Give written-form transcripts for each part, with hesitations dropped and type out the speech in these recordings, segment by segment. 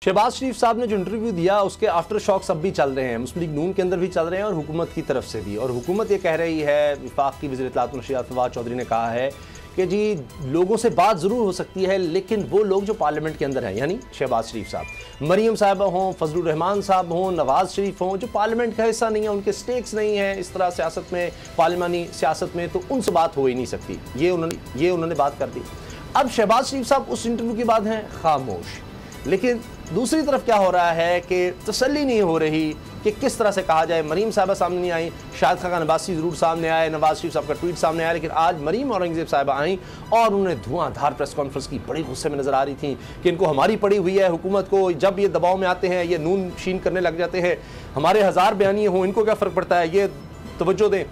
शहबाज शरीफ साहब ने जो इंटरव्यू दिया उसके आफ्टर शॉक्स अब भी चल रहे हैं, मुस्लिम लीग नून के अंदर भी चल रहे हैं और हुकूमत की तरफ से भी। और हुकूमत ये कह रही है, विफाक की वज़ीर इत्तलात नशरियात फवाद चौधरी ने कहा है कि जी लोगों से बात ज़रूर हो सकती है, लेकिन वो लोग जो पार्लियामेंट के अंदर हैं, यानी शहबाज शरीफ साहब, मरीम साहबा हों, फजलुर रहमान साहब हों, नवाज़ शरीफ हों, जो पार्लियामेंट का हिस्सा नहीं है, उनके स्टेक्स नहीं हैं इस तरह सियासत में, पार्लिमानी सियासत में, तो उनसे बात हो ही नहीं सकती। ये उन्होंने बात कर दी। अब शहबाज शरीफ साहब उस इंटरव्यू के बाद हैं खामोश। लेकिन दूसरी तरफ क्या हो रहा है कि तसल्ली नहीं हो रही कि किस तरह से कहा जाए। मरीम साहबा सामने नहीं आई, शाहिद खान अब्बासी ज़रूर सामने आए, नवाज शरीफ साहब का ट्वीट सामने आया, लेकिन आज मरीम औरंगज़ेब साहबा आई और उन्होंने धुआंधार प्रेस कॉन्फ्रेंस की, बड़ी गुस्से में नज़र आ रही थी कि इनको हमारी पड़ी हुई है हुकूमत को, जब ये दबाव में आते हैं ये नून शीन करने लग जाते हैं, हमारे हज़ार बयानिए हों, इनको क्या फ़र्क पड़ता है, ये तवज्जो दें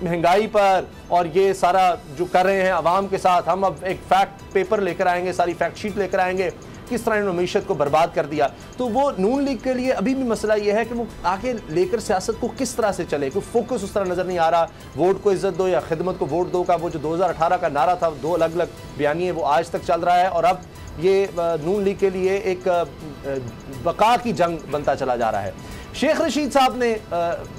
महंगाई पर और ये सारा जो कर रहे हैं आवाम के साथ, हम अब एक फैक्ट पेपर लेकर आएंगे, सारी फैक्ट शीट लेकर आएंगे, किस तरह इन्होंने मीशत को बर्बाद कर दिया। तो वो नून लीग के लिए अभी भी मसला ये है कि वो आगे लेकर सियासत को किस तरह से चले, कोई फोकस उस तरह नज़र नहीं आ रहा। वोट को इज्जत दो या खिदमत को वोट दो का वो जो 2018 का नारा था, दो अलग अलग बयानी है, वो आज तक चल रहा है और अब ये नून लीग के लिए एक बका की जंग बनता चला जा रहा है। शेख रशीद साहब ने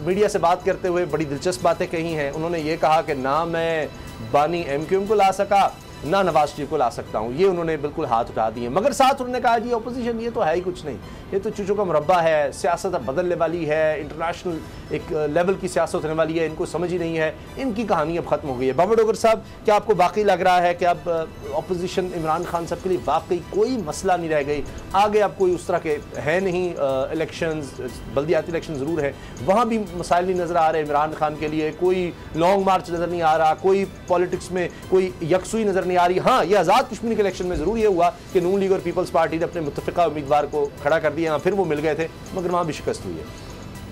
मीडिया से बात करते हुए बड़ी दिलचस्प बातें कही हैं। उन्होंने ये कहा कि ना मैं बानी MQM को ला सका, ना नवाज शरीफ को ला सकता हूँ, ये उन्होंने बिल्कुल हाथ उठा दिए। मगर साथ उन्होंने कहा जी अपोजिशन ये तो है ही कुछ नहीं, ये तो चूचों का मुरब्बा है, सियासत बदलने वाली है, इंटरनेशनल एक लेवल की सियासत होने वाली है, इनको समझ ही नहीं है, इनकी कहानी अब ख़त्म हो गई है। बाबर डोगर साहब, क्या आपको वाकई लग रहा है कि अब अपोजिशन इमरान खान साहब के लिए वाकई कोई मसला नहीं रह गई, आगे अब कोई उस तरह के है नहीं, इलेक्शंस, बल्दियाती इलेक्शन ज़रूर है, वहाँ भी मसाइल नहीं नज़र आ रहे इमरान खान के लिए, कोई लॉन्ग मार्च नज़र नहीं आ रहा, कोई पॉलिटिक्स में कोई यकसुई नज़र नहीं आ रही। हाँ, ये आज़ाद कश्मीर के इलेक्शन में ज़रूर ये हुआ कि नून लीग और पीपल्स पार्टी ने अपने मुतफ़िका उम्मीदवार को खड़ा कर दिया, फिर वो मिल गए थे, मगर वहाँ भी शिकस्त हुई है।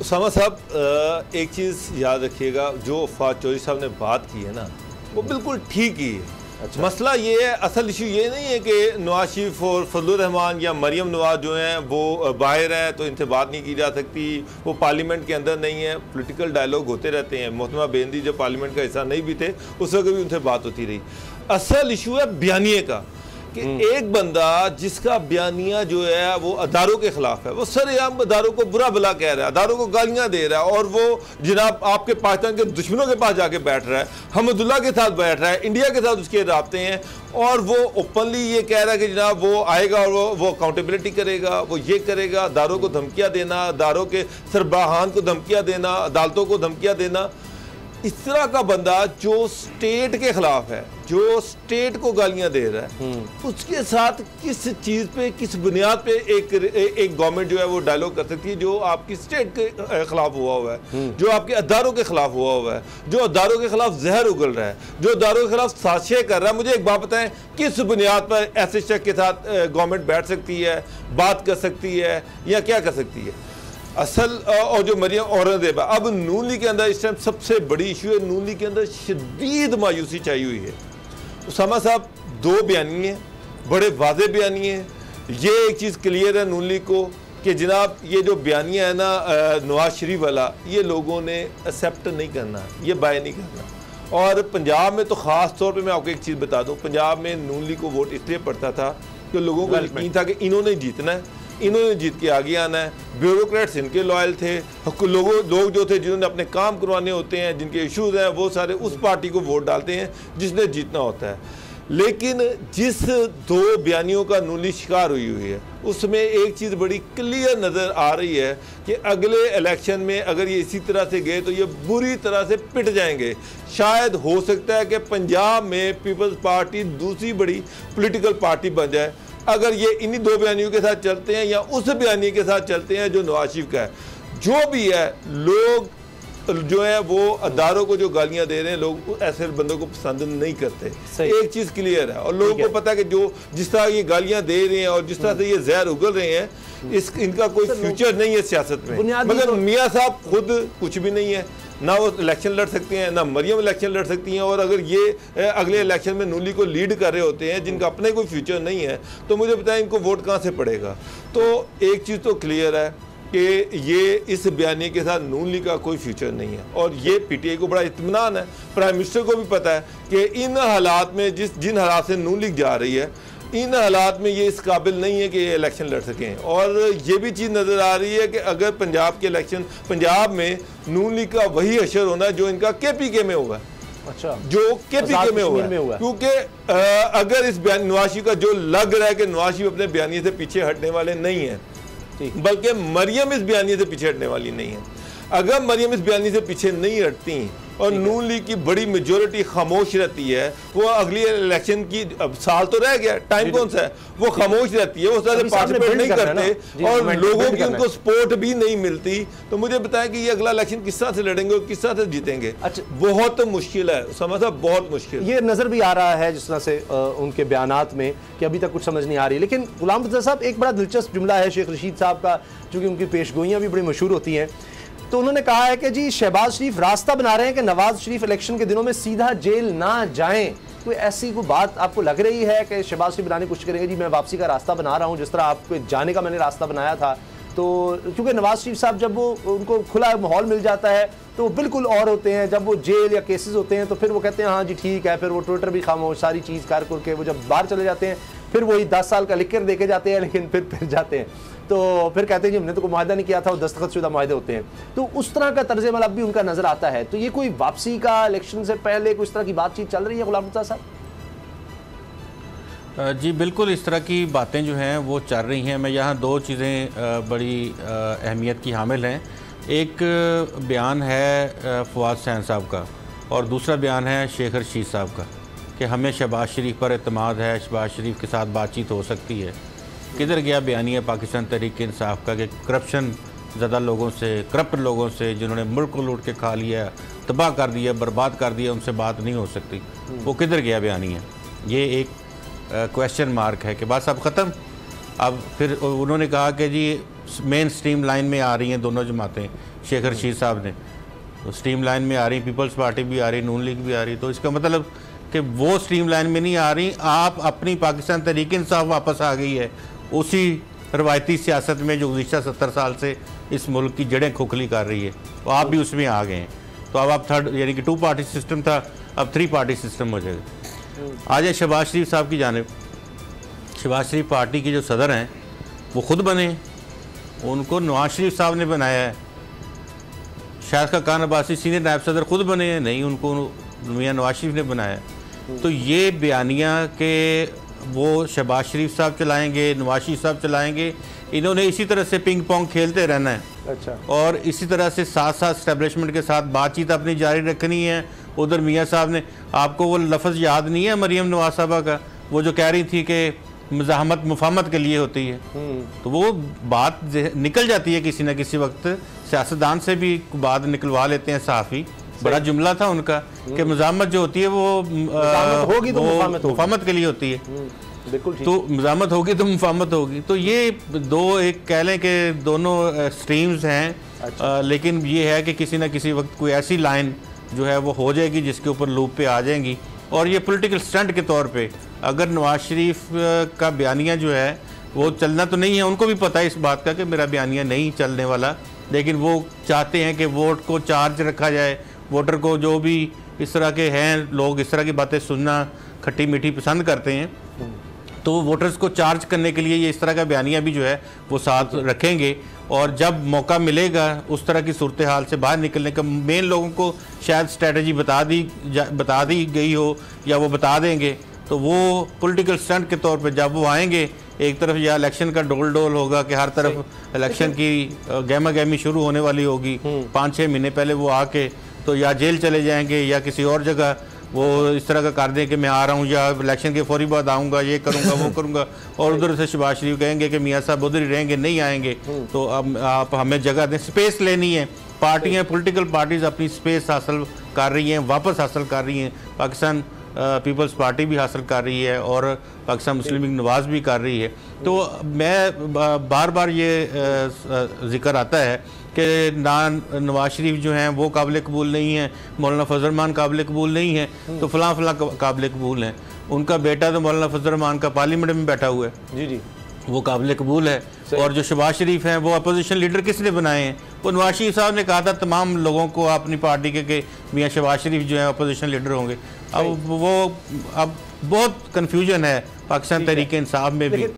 उसामा साहब, एक चीज़ याद रखिएगा, जो फवाद चौधरी साहब ने बात की है ना, वो बिल्कुल ठीक ही है। अच्छा। मसला ये है, असल इशू ये नहीं है कि नवाज शरीफ और फजलुर रहमान या मरीम नवाज जो हैं वो बाहर हैं तो इनसे बात नहीं की जा सकती, वो पार्लियामेंट के अंदर नहीं है, पॉलिटिकल डायलॉग होते रहते हैं। मोहतरमा बेंदी जब पार्लियामेंट का हिस्सा नहीं भी थे उस वक्त भी उनसे बात होती रही। असल इशू है बयानिए का, कि एक बंदा जिसका बयानिया जो है वो अदारों के खिलाफ है, वो सरेआम अदारों को बुरा भला कह रहा है, अदारों को गालियां दे रहा है, और वो जनाब आपके पाकिस्तान के दुश्मनों के पास जाके बैठ रहा है, हमदुल्ला के साथ बैठ रहा है, इंडिया के साथ उसके राब्ते हैं, और वो ओपनली ये कह रहा है कि जनाब वो आएगा और वो अकाउंटेबिलिटी करेगा, वो ये करेगा, अदारों को धमकियाँ देना, अदारों के सरबराहान को धमकियाँ देना, अदालतों को धमकियाँ देना। इस तरह का बंदा जो स्टेट के खिलाफ है, जो स्टेट को गालियां दे रहा है, उसके साथ किस चीज़ पे, किस बुनियाद पे एक गवर्नमेंट जो है वो डायलॉग कर सकती है जो आपकी स्टेट के खिलाफ हुआ है, जो आपके अदारों के खिलाफ हुआ है, जो अदारों के खिलाफ जहर उगल रहा है, जो अदारों के खिलाफ साजिशें कर रहा है। मुझे एक बात बताएं, किस बुनियाद पर ऐसे शख्स के साथ गवर्नमेंट बैठ सकती है, बात कर सकती है, या क्या कर सकती है? असल और जो मरियम औरंगजेब, अब नून लीग के अंदर इस टाइम सबसे बड़ी इशू है, नून लीग के अंदर शदीद मायूसी छाई हुई है। उसामा साहब, दो बयानी हैं, बड़े वाज़ेह बयानी हैं। ये एक चीज़ क्लियर है नून लीग को कि जनाब ये जो बयानिया है ना नवाज शरीफ वाला, ये लोगों ने एक्सेप्ट नहीं करना, ये बाय नहीं करना। और पंजाब में तो ख़ास तौर पर मैं आपको एक चीज़ बता दूँ, पंजाब में नून लीग को वोट इसलिए पड़ता था कि लोगों को यकीन था कि इन्होंने जीतना है, इन्होंने जीत के आगे आना है। ब्यूरोक्रेट्स इनके लॉयल थे, लोग जो थे जिन्होंने अपने काम करवाने होते हैं, जिनके इश्यूज हैं, वो सारे उस पार्टी को वोट डालते हैं जिसने जीतना होता है। लेकिन जिस दो बयानियों का नून लीग शिकार हुई है, उसमें एक चीज़ बड़ी क्लियर नज़र आ रही है कि अगले इलेक्शन में अगर ये इसी तरह से गए तो ये बुरी तरह से पिट जाएंगे। शायद हो सकता है कि पंजाब में पीपल्स पार्टी दूसरी बड़ी पॉलिटिकल पार्टी बन जाए अगर ये इन्हीं दो बयानियों के साथ चलते हैं या उस बयानी के साथ चलते हैं जो नवाज शरीफ का है। जो भी है, लोग जो है वो अदारों को जो गालियां दे रहे हैं, लोग ऐसे बंदों को पसंद नहीं करते। एक चीज़ क्लियर है, और लोगों को पता है कि जो जिस तरह ये गालियां दे रहे हैं और जिस तरह से ये जहर उगल रहे हैं, इनका कोई फ्यूचर नहीं है सियासत में। मगर मियाँ साहब खुद कुछ भी नहीं है, ना वो इलेक्शन लड़ सकते हैं, ना मरियम इलेक्शन लड़ सकती हैं, और अगर ये अगले इलेक्शन में नून लीग को लीड कर रहे होते हैं जिनका अपने कोई फ्यूचर नहीं है, तो मुझे बताएं इनको वोट कहाँ से पड़ेगा। तो एक चीज़ तो क्लियर है कि ये इस बयानी के साथ नून लीग का कोई फ्यूचर नहीं है, और ये PTI को बड़ा इत्मीनान है, प्राइम मिनिस्टर को भी पता है कि इन हालात में जिन हालात से नून लीग जा रही है, इन हालात में ये इस काबिल नहीं है कि ये इलेक्शन लड़ सकें। और ये भी चीज़ नज़र आ रही है कि अगर पंजाब के इलेक्शन, पंजाब में नून लीग का वही अशर होना है जो इनका KPK में हुआ। अच्छा, जो KPK में हुआ है, क्योंकि अगर इस बयान नवाज शरीफ का जो लग रहा है कि नवाज शरीफ अपने बयानी से पीछे हटने वाले नहीं हैं, बल्कि मरियम इस बयानी से पीछे हटने वाली नहीं है। अगर मरियम इस बयानी से पीछे नहीं हटती और नून लीग की बड़ी मेजोरिटी खामोश रहती है, वो अगली इलेक्शन की, अब साल तो रह गया, टाइम कौन सा है, वो खामोश रहती है, वो सारे पार्टिसिपेट नहीं करते और लोगों की उनको सपोर्ट भी नहीं मिलती, तो मुझे बताया कि ये अगला इलेक्शन किस तरह से लड़ेंगे और किस तरह से जीतेंगे। अच्छा, बहुत मुश्किल है, समझ साहब, बहुत मुश्किल। ये नजर भी आ रहा है जिस तरह से उनके बयानात में कि अभी तक कुछ समझ नहीं आ रही। लेकिन गुलाम मुर्तज़ा साहब, एक बड़ा दिलचस्प जुमला है शेख रशीद साहब का, चूंकि उनकी पेशगोइयाँ भी बड़ी मशहूर होती हैं। तो उन्होंने कहा है कि जी शहबाज शरीफ रास्ता बना रहे हैं कि नवाज शरीफ इलेक्शन के दिनों में सीधा जेल ना जाएं। कोई ऐसी कोई बात आपको लग रही है कि शहबाज शरीफ बनाने की कोशिश करेंगे, जी मैं वापसी का रास्ता बना रहा हूं, जिस तरह आपको जाने का मैंने रास्ता बनाया था? तो क्योंकि नवाज शरीफ साहब जब वो उनको खुला माहौल मिल जाता है तो वो बिल्कुल और होते हैं, जब वो जेल या केसेस होते हैं तो फिर वो कहते हैं हाँ जी ठीक है, फिर वो ट्विटर भी खामोश, सारी चीज़ कर करके वो जब बाहर चले जाते हैं फिर वही 10 साल का लिख कर दे के जाते हैं, लेकिन फिर जाते हैं तो फिर कहते हैं जी हमने तो कोई माहिदा नहीं किया था, वो दस्तखतशुदा माहिदे होते हैं। तो उस तरह का तर्ज अमल अब भी उनका नजर आता है। तो ये कोई वापसी का इलेक्शन से पहले कुछ तरह की बातचीत चल रही है गुलाम मुर्तज़ा साहब? जी बिल्कुल, इस तरह की बातें जो हैं वो चल रही हैं। मैं यहाँ दो चीज़ें बड़ी अहमियत की हामिल हैं। एक बयान है फवाद हुसैन साहब का और दूसरा बयान है शेख रशीद साहब का कि हमें शहबाज शरीफ पर एतमाद है, शहबाज शरीफ के साथ बातचीत हो सकती है। किधर गया बयानिया पाकिस्तान तहरीक-ए-इंसाफ का कि करप्शन ज़्यादा लोगों से, करप्ट लोगों से, जिन्होंने मुल्क को लूट के खा लिया, तबाह कर दिया, बर्बाद कर दिया, उनसे बात नहीं हो सकती, वो किधर गया बयानिया? ये एक क्वेश्चन मार्क है कि बात सब ख़त्म। अब फिर उन्होंने कहा कि जी मेन स्ट्रीम लाइन में आ रही हैं दोनों जमातें, शेख रशीद साहब ने तो स्ट्रीम लाइन में आ रही, पीपल्स पार्टी भी आ रही, नून लीग भी आ रही, तो इसका मतलब कि वो स्ट्रीम लाइन में नहीं आ रही, आप अपनी पाकिस्तान तहरीक-ए-इंसाफ वापस आ गई है उसी रवायती सियासत में जो गुज़िश्ता 70 साल से इस मुल्क की जड़ें खोखली कर रही है, तो आप भी उसमें आ गए हैं। तो अब आप थर्ड, यानी कि 2 पार्टी सिस्टम था, अब 3 पार्टी सिस्टम हो जाएगा। आ जाए शहबाज शरीफ साहब की जानिब। शहबाज शरीफ पार्टी के जो सदर हैं वो ख़ुद बने, उनको नवाज शरीफ साहब ने बनाया है। शायद का खान अब्बासी सीनियर नायब सदर ख़ुद बने हैं, नहीं, उनको मियां नवाज शरीफ ने बनाया है। तो ये बयानिया के वो शहबाज शरीफ साहब चलाएंगे, नवाज शरीफ साहब चलाएंगे, इन्होंने इसी तरह से पिंग पोंग खेलते रहना है। अच्छा। और इसी तरह से साथ साथ स्टैब्लिशमेंट के साथ बातचीत अपनी जारी रखनी है। उधर मियाँ साहब ने, आपको वो लफ्ज़ याद नहीं है मरियम नवाज साहबा का, वो जो कह रही थी कि मज़ाहमत मुफाहमत के लिए होती है, तो वो बात निकल जाती है किसी न किसी वक्त। सियासतदान से भी बात निकलवा लेते हैं सहाफ़ी, बड़ा जुमला था उनका कि मज़ाहमत जो होती है वो होगी तो मुफाहमत के लिए होती है, बिल्कुल, तो मज़ाहमत होगी तो मुफाहमत होगी। तो ये दो, एक कह लें कि दोनों स्ट्रीम्स हैं। अच्छा। लेकिन ये है कि किसी न किसी वक्त कोई ऐसी लाइन जो है वो हो जाएगी जिसके ऊपर लूप पे आ जाएंगी। और ये पॉलिटिकल स्टंट के तौर पे अगर नवाज शरीफ का बयानिया जो है वो चलना तो नहीं है, उनको भी पता है इस बात का कि मेरा बयानिया नहीं चलने वाला, लेकिन वो चाहते हैं कि वोट को चार्ज रखा जाए, वोटर को, जो भी इस तरह के हैं लोग, इस तरह की बातें सुनना खट्टी मीठी पसंद करते हैं, तो वोटर्स को चार्ज करने के लिए ये इस तरह का बयानिया भी जो है वो साथ रखेंगे। और जब मौका मिलेगा उस तरह की सूरत हाल से बाहर निकलने का, मेन लोगों को शायद स्ट्रेटजी बता दी गई हो या वो बता देंगे, तो वो पॉलिटिकल स्टंट के तौर पे जब वो आएंगे, एक तरफ या इलेक्शन का डोल डोल होगा कि हर तरफ इलेक्शन की गहमा गहमी शुरू होने वाली होगी, 5-6 महीने पहले वो आके तो या जेल चले जाएंगे या किसी और जगह वो इस तरह का कर दें कि मैं आ रहा हूँ या इलेक्शन के फौरी बाद आऊँगा, ये करूँगा वो करूँगा, और उधर से शहबाज शरीफ कहेंगे कि मियाँ साहब उधर ही रहेंगे, नहीं आएंगे, तो अब आप हमें जगह दें, स्पेस लेनी है। पार्टियाँ, पॉलिटिकल पार्टीज़ अपनी स्पेस हासिल कर रही हैं, वापस हासिल कर रही हैं। पाकिस्तान पीपल्स पार्टी भी हासिल कर रही है और पाकिस्तान मुस्लिम लीग नवाज़ भी कर रही है। तो मैं बार बार ये जिक्र आता है कि नवाज शरीफ जो हैं वो काबिल कबूल नहीं है, मौलाना फजल रहमान काबिल कबूल नहीं है, तो फ़लाँ काबिल कबूल हैं। उनका बेटा तो मौलाना फजल रहमान का पार्लियामेंट में बैठा हुआ है, जी जी, वो काबिल कबूल है। और जो शहबाज शरीफ हैं वो अपोजिशन लीडर किसने बनाए हैं? वो नवाज शरीफ साहब ने कहा था तमाम लोगों को अपनी पार्टी के मियाँ शहबाज शरीफ जो है अपोजिशन लीडर होंगे। अब बहुत कन्फ्यूजन है पाकिस्तान तहरीक इंसाफ में भी।